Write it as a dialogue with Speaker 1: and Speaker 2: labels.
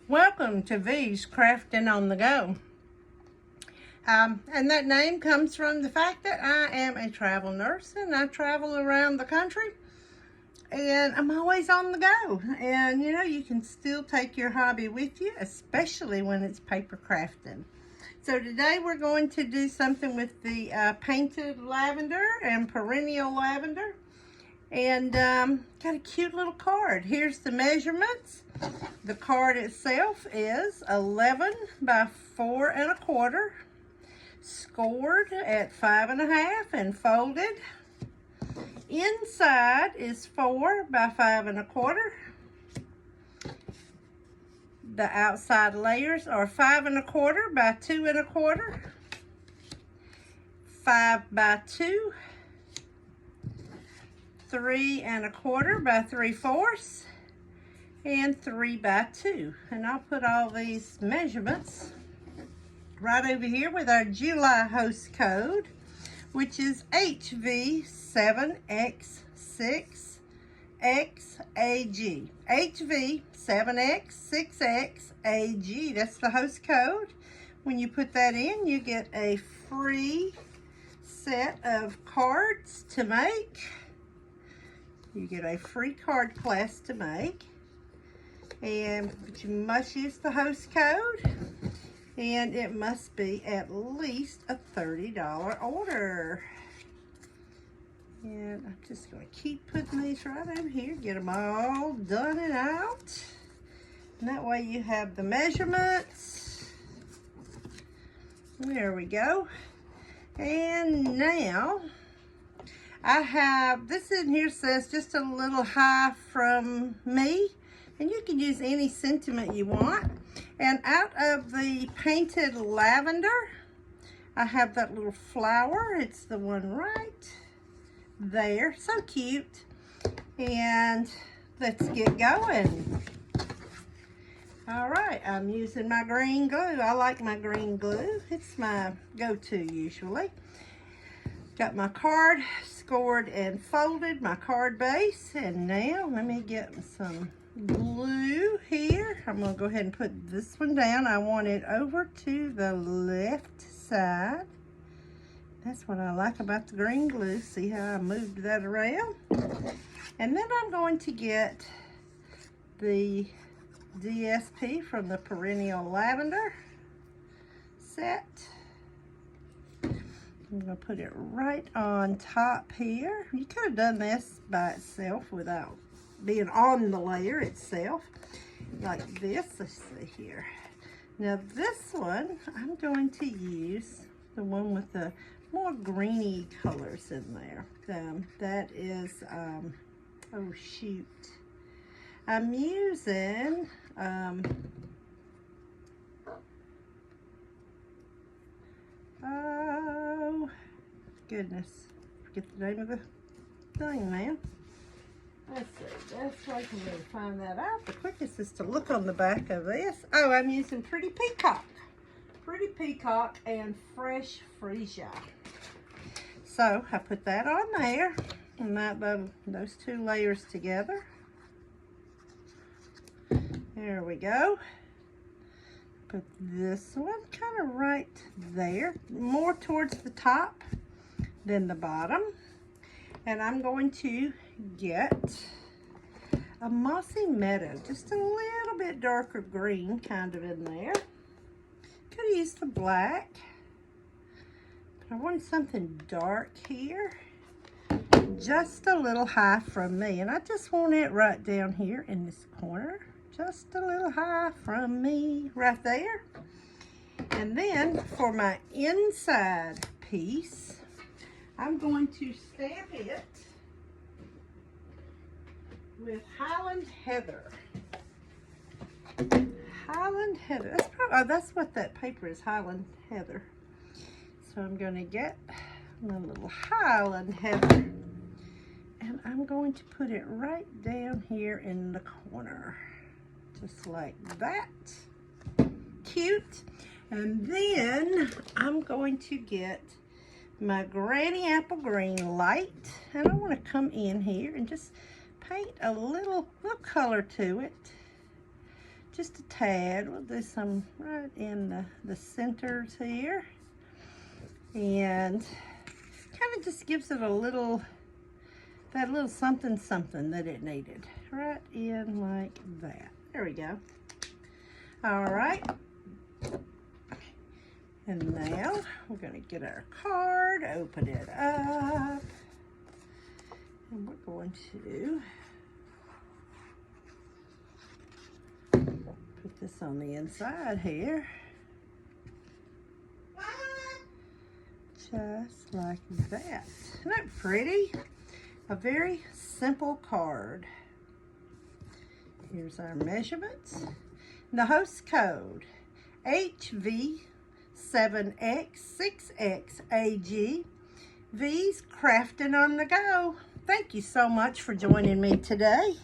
Speaker 1: Welcome to V's Crafting on the Go. And that name comes from the fact that I am a travel nurse and I travel around the country and I'm always on the go. And you know, you can still take your hobby with you, especially when it's paper crafting. So today we're going to do something with the painted lavender and perennial lavender. And got a cute little card. Here's the measurements. The card itself is 11 by 4 1/4, scored at 5 1/2 and folded. Inside is 4 by 5 1/4. The outside layers are 5 1/4 by 2 1/4, 5 by 2, 3 1/4 by 3/4, and 3 by 2. And I'll put all these measurements right over here with our July host code, which is HV7X6XAG. HV7X6XAG. That's the host code. When you put that in, you get a free set of cards to make. You get a free card class to make. But you must use the host code, and it must be at least a $30 order. And I'm just going to keep putting these right over here, get them all done and out. And that way you have the measurements. There we go. And now I have, this in here says just a little high from me. And you can use any sentiment you want. And out of the painted lavender, I have that little flower. It's the one right there. So cute. And let's get going. All right, I'm using my green glue. I like my green glue. It's my go-to usually. Got my card scored and folded, my card base. And now let me get some glue here. I'm going to go ahead and put this one down. I want it over to the left side. That's what I like about the green glue. See how I moved that around? And then I'm going to get the DSP from the Perineal Lavender set. I'm going to put it right on top here. You could have done this by itself without being on the layer itself, like this. Let's see here. Now this one, I'm going to use the one with the more greeny colors in there. That is, oh shoot. I'm using, oh goodness, forget the name of the thing now. Let's see, that's why I can really find that out. The quickest is to look on the back of this. Oh, I'm using Pretty Peacock. Pretty Peacock and Fresh Freesia. So I put that on there, and those two layers together. There we go. Put this one kind of right there, more towards the top than the bottom. And I'm going to get a mossy meadow, just a little bit darker green kind of in there. Could have used the black, but I wanted something dark here, just a little high from me. And I just want it right down here in this corner, just a little high from me right there. And then for my inside piece, I'm going to stamp it with Highland Heather. Highland Heather. That's probably, oh, that's what that paper is, Highland Heather. So I'm going to get my little Highland Heather, and I'm going to put it right down here in the corner, just like that. Cute. And then I'm going to get my Granny Apple Green light, and I want to come in here and just paint a little color to it, just a tad. We'll do some right in the centers here. And kind of just gives it a little, that little something something that it needed. Right in like that. There we go. All right. And now we're going to get our card, open it up, and we're going to put this on the inside here. Just like that. Isn't that pretty? A very simple card. Here's our measurements. The host code, HV7X6XAG. V's crafting on the go. Thank you so much for joining me today.